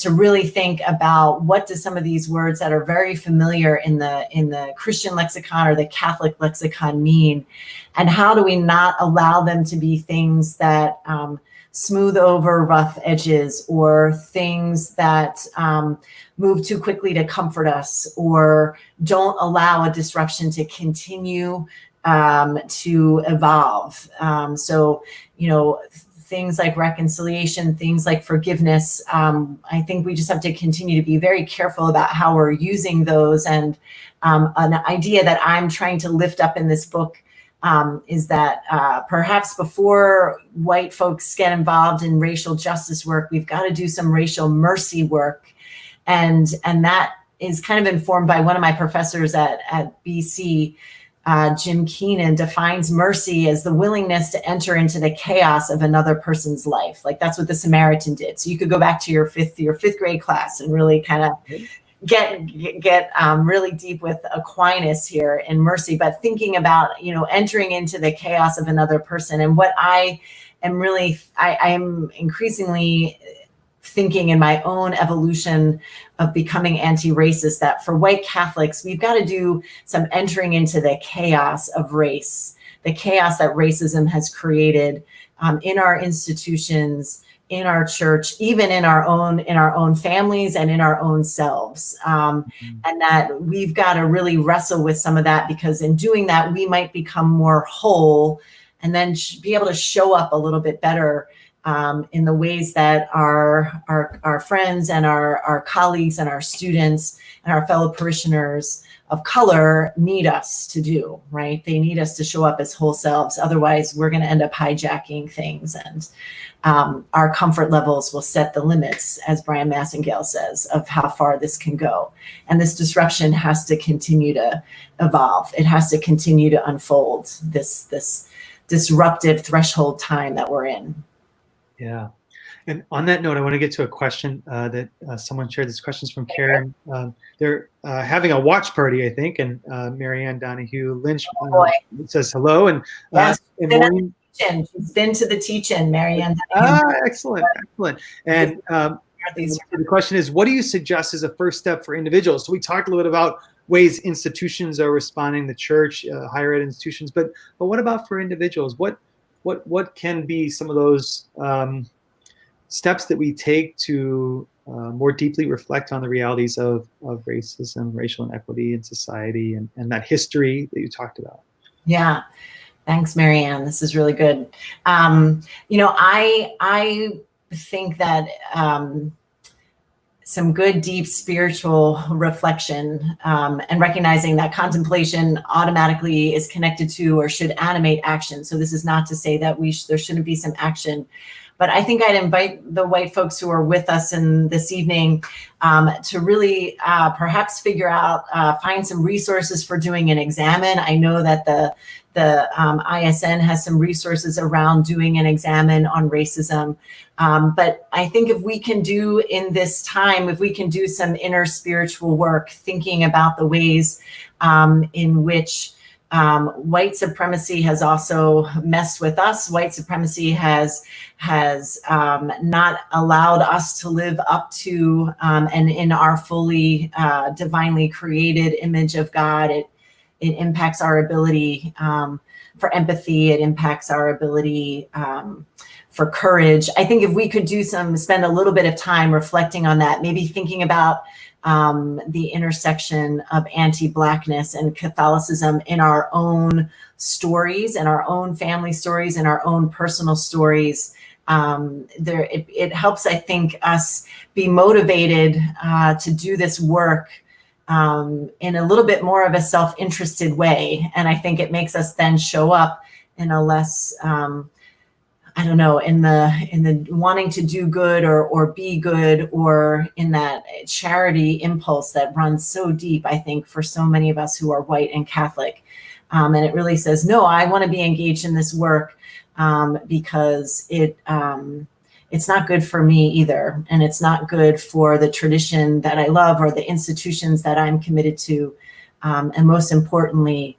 to really think about, what do some of these words that are very familiar in the Christian lexicon or the Catholic lexicon mean, and how do we not allow them to be things that smooth over rough edges, or things that move too quickly to comfort us, or don't allow a disruption to continue to evolve. So, things like reconciliation, things like forgiveness, I think we just have to continue to be very careful about how we're using those. And an idea that I'm trying to lift up in this book is that perhaps before white folks get involved in racial justice work, we've got to do some racial mercy work. And that is kind of informed by one of my professors at BC, Jim Keenan, defines mercy as the willingness to enter into the chaos of another person's life. Like, that's what the Samaritan did. So you could go back to your fifth grade class and really kind of get really deep with Aquinas here in mercy, but thinking about, entering into the chaos of another person. And what I am increasingly thinking in my own evolution of becoming anti-racist, that for white Catholics, we've got to do some entering into the chaos of race, the chaos that racism has created in our institutions, in our church, even in our own families and in our own selves. And that we've got to really wrestle with some of that, because in doing that, we might become more whole and then be able to show up a little bit better in the ways that our friends and our colleagues and our students and our fellow parishioners of color need us to do, right? They need us to show up as whole selves. Otherwise, we're going to end up hijacking things, and our comfort levels will set the limits, as Brian Massengale says, of how far this can go. And this disruption has to continue to evolve. It has to continue to unfold, this disruptive threshold time that we're in. Yeah. And on that note, I want to get to a question that someone shared. This question is from Karen. They're having a watch party, I think, and Marianne Donahue Lynch says hello. And, yes, and Maureen, she's been to the teach-in, Marianne Donahue. Excellent. And the question is, what do you suggest as a first step for individuals? So we talked a little bit about ways institutions are responding, the church, higher ed institutions, but what about for individuals? What can be some of those steps that we take to more deeply reflect on the realities of racism, racial inequity in society, and that history that you talked about? Yeah, thanks, Marianne. This is really good. I think that some good, deep spiritual reflection and recognizing that contemplation automatically is connected to or should animate action. So this is not to say that there shouldn't be some action. But I think I'd invite the white folks who are with us this evening to really perhaps figure out, find some resources for doing an examen. I know that the ISN has some resources around doing an examen on racism. But I think if we can do in this time, if we can do some inner spiritual work, thinking about the ways in which white supremacy has also messed with us. White supremacy has not allowed us to live up to and in our fully divinely created image of God. It impacts our ability for empathy. It impacts our ability for courage. I think if we could spend a little bit of time reflecting on that, maybe thinking about the intersection of anti-Blackness and Catholicism in our own stories, in our own family stories, in our own personal stories. It helps, I think, us be motivated to do this work in a little bit more of a self-interested way. And I think it makes us then show up in a less in the wanting to do good or be good, or in that charity impulse that runs so deep, I think, for so many of us who are white and Catholic. And it really says, no, I want to be engaged in this work because it's not good for me either. And it's not good for the tradition that I love or the institutions that I'm committed to. And most importantly,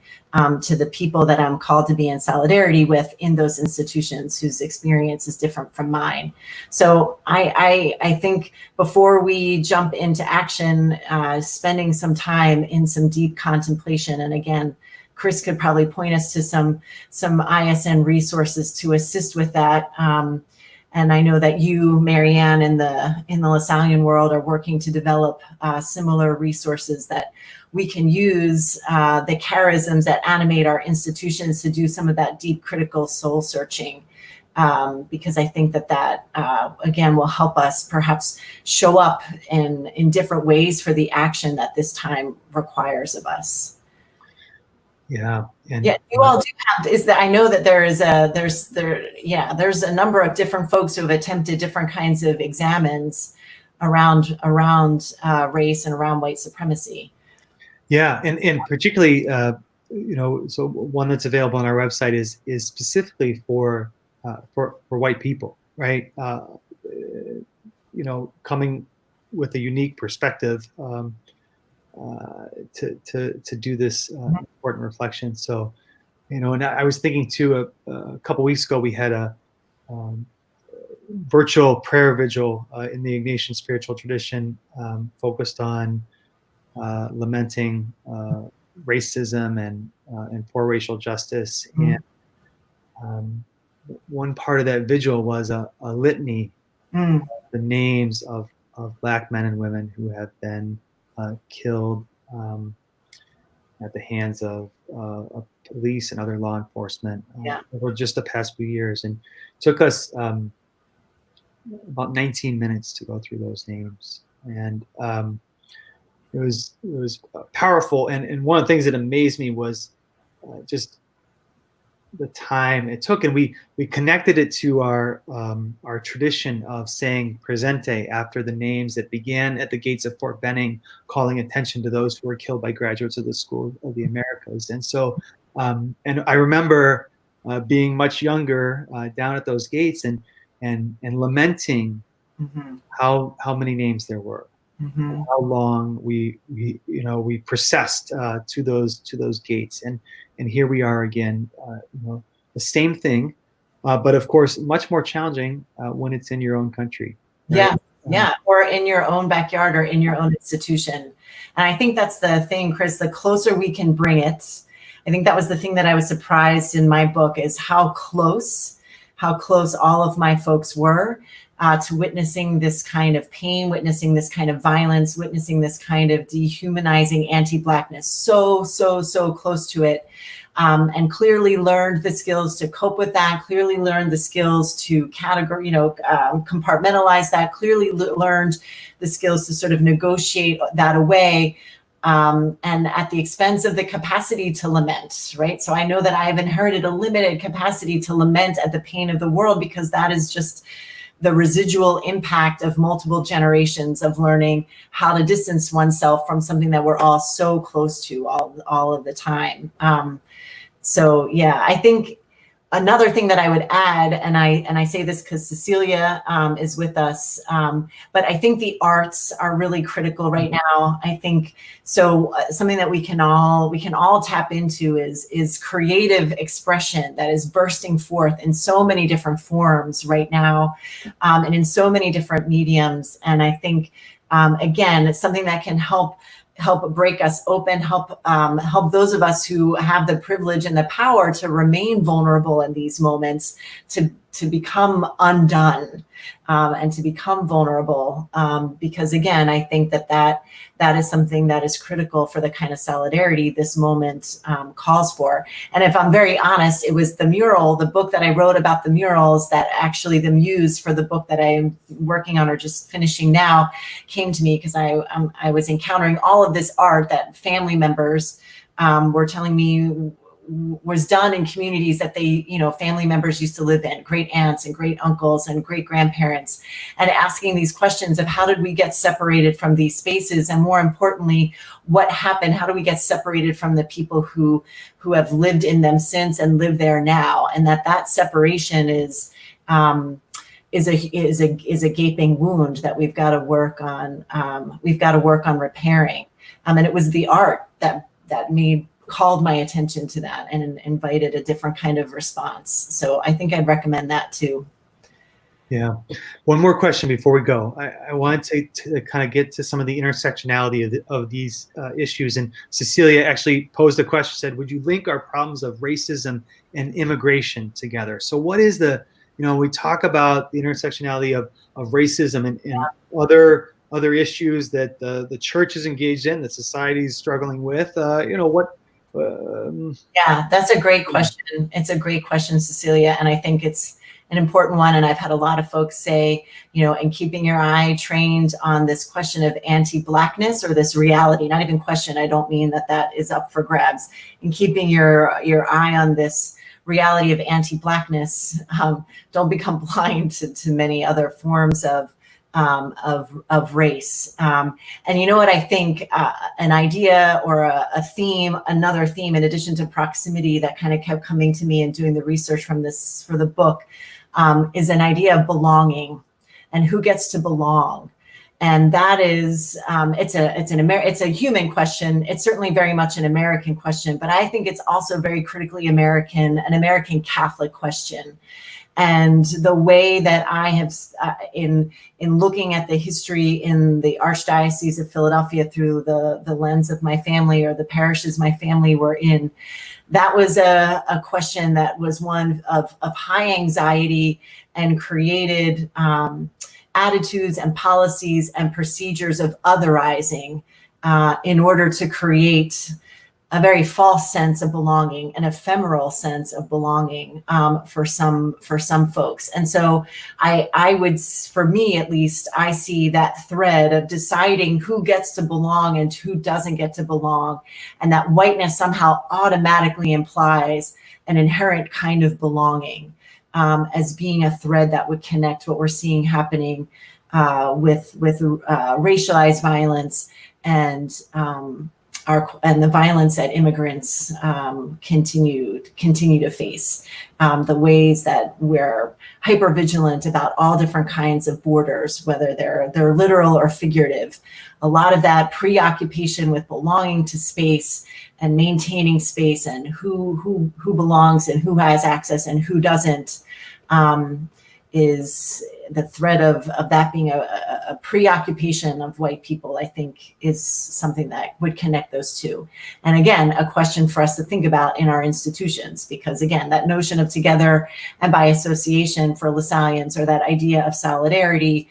to the people that I'm called to be in solidarity with in those institutions whose experience is different from mine. So I think before we jump into action, spending some time in some deep contemplation, and again, Chris could probably point us to some ISN resources to assist with that. And I know that you, Marianne, in the LaSallian world are working to develop similar resources that we can use, the charisms that animate our institutions to do some of that deep critical soul searching. Because I think that again, will help us perhaps show up in different ways for the action that this time requires of us. Yeah. And yeah, you all do have, I know that there's a number of different folks who have attempted different kinds of examens around race and around white supremacy. Yeah, and particularly, so one that's available on our website is specifically for white people, right? Coming with a unique perspective to do this important reflection. So, and I was thinking too, a couple weeks ago we had a virtual prayer vigil in the Ignatian spiritual tradition, focused on lamenting racism and for racial justice. Mm-hmm. And one part of that vigil was a litany Mm. the names of Black men and women who have been killed at the hands of police and other law enforcement Yeah. over just the past few years. And it took us about 19 minutes to go through those names. And it was powerful. And one of the things that amazed me was just the time it took, and we connected it to our tradition of saying presente after the names that began at the gates of Fort Benning, calling attention to those who were killed by graduates of the School of the Americas. And so, and I remember being much younger down at those gates and lamenting Mm-hmm. how many names there were. Mm-hmm. How long we processed to those gates, and here we are again, the same thing, but of course much more challenging when it's in your own country. Right? Yeah, yeah, or in your own backyard or in your own institution. And I think that's the thing, Chris, the closer we can bring it. I think that was the thing that I was surprised in my book, is how close all of my folks were to witnessing this kind of pain, witnessing this kind of violence, witnessing this kind of dehumanizing anti-Blackness, so close to it. And clearly learned the skills to cope with that, clearly learned the skills to compartmentalize that, clearly learned the skills to sort of negotiate that away, and at the expense of the capacity to lament, right? So I know that I've inherited a limited capacity to lament at the pain of the world, because that is just the residual impact of multiple generations of learning how to distance oneself from something that we're all so close to all of the time. So yeah, I think another thing that I would add, and I say this because Cecilia is with us, but I think the arts are really critical right now. I think so. Something that we can all tap into is creative expression that is bursting forth in so many different forms right now, and in so many different mediums. And I think again, it's something that can help break us open, help those of us who have the privilege and the power to remain vulnerable in these moments to become undone, and to become vulnerable. Because again, I think that is something that is critical for the kind of solidarity this moment calls for. And if I'm very honest, it was the book that I wrote about the murals, that actually the muse for the book that I am working on or just finishing now came to me, because I was encountering all of this art that family members were telling me was done in communities that they, family members used to live in, great aunts and great uncles and great grandparents, and asking these questions of how did we get separated from these spaces? And more importantly, what happened? How do we get separated from the people who have lived in them since and live there now? And that separation is a gaping wound that we've got to work on. We've got to work on repairing. And it was the art that called my attention to that and invited a different kind of response. So I think I'd recommend that too. Yeah. One more question before we go. I wanted to kind of get to some of the intersectionality of these issues. And Cecilia actually posed a question, said, would you link our problems of racism and immigration together? So what is we talk about the intersectionality of racism and other issues that the church is engaged in, that society is struggling with, yeah, that's a great question. It's a great question, Cecilia. And I think it's an important one. And I've had a lot of folks say, and keeping your eye trained on this question of anti-Blackness, or this reality, not even question. I don't mean that is up for grabs. And keeping your eye on this reality of anti-Blackness, don't become blind to many other forms of race. And you know what I think, an idea or a theme, another theme, in addition to proximity, that kind of kept coming to me in doing the research for the book, is an idea of belonging and who gets to belong. And that is, it's a human question. It's certainly very much an American question, but I think it's also very critically an American Catholic question. And the way that I have, in looking at the history in the Archdiocese of Philadelphia through the lens of my family, or the parishes my family were in, that was a question that was one of high anxiety, and created attitudes and policies and procedures of otherizing in order to create a very false sense of belonging, an ephemeral sense of belonging for some folks. And so I would, for me at least, I see that thread of deciding who gets to belong and who doesn't get to belong, and that whiteness somehow automatically implies an inherent kind of belonging as being a thread that would connect what we're seeing happening with racialized violence and the violence that immigrants continue to face, the ways that we're hypervigilant about all different kinds of borders, whether they're literal or figurative. A lot of that preoccupation with belonging to space and maintaining space and who belongs and who has access and who doesn't is the thread of that being a preoccupation of white people, I think, is something that would connect those two. And again, a question for us to think about in our institutions, because again, that notion of together and by association for LaSallians, or that idea of solidarity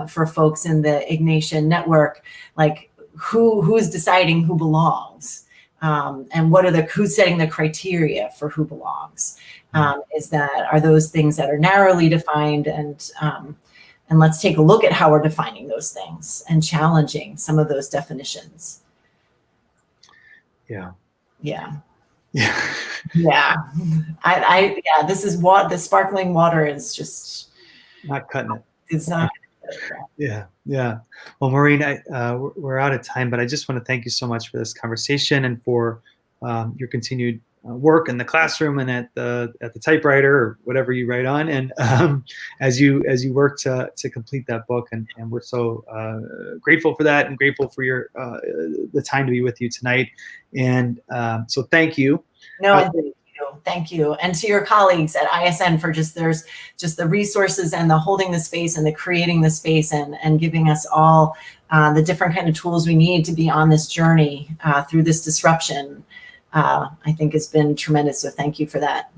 for folks in the Ignatian network, like who's deciding who belongs? And who's setting the criteria for who belongs? Are those things that are narrowly defined, and let's take a look at how we're defining those things and challenging some of those definitions. Yeah. Yeah. Yeah. Yeah. This is what the sparkling water is just not cutting it. It's not. Yeah. Well, Maureen, we're out of time, but I just want to thank you so much for this conversation and for your continued work in the classroom and at the typewriter or whatever you write on, and as you work to complete that book, and we're so grateful for that, and grateful for your the time to be with you tonight, and so thank you. No, thank you, and to your colleagues at ISN for there's the resources and the holding the space and the creating the space and giving us all the different kind of tools we need to be on this journey through this disruption. I think has been tremendous. So thank you for that.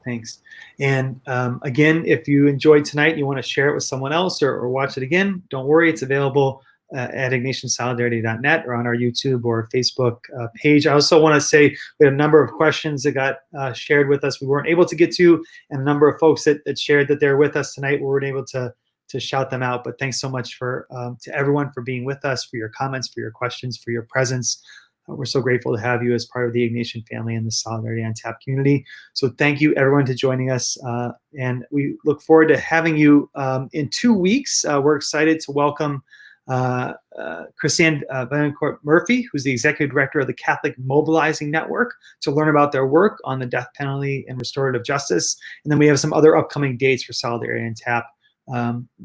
Thanks. And again, if you enjoyed tonight, you want to share it with someone else or watch it again, don't worry. It's available at ignatiansolidarity.net or on our YouTube or Facebook page. I also want to say we had a number of questions that got shared with us we weren't able to get to, and a number of folks that shared that they're with us tonight. We weren't able to shout them out. But thanks so much to everyone for being with us, for your comments, for your questions, for your presence. We're so grateful to have you as part of the Ignatian family and the Solidarity on Tap community. So thank you, everyone, for joining us. And we look forward to having you in 2 weeks. We're excited to welcome Chrisanne Valancourt Murphy, who's the Executive Director of the Catholic Mobilizing Network, to learn about their work on the death penalty and restorative justice. And then we have some other upcoming dates for Solidarity on Tap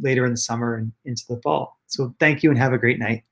later in the summer and into the fall. So thank you and have a great night.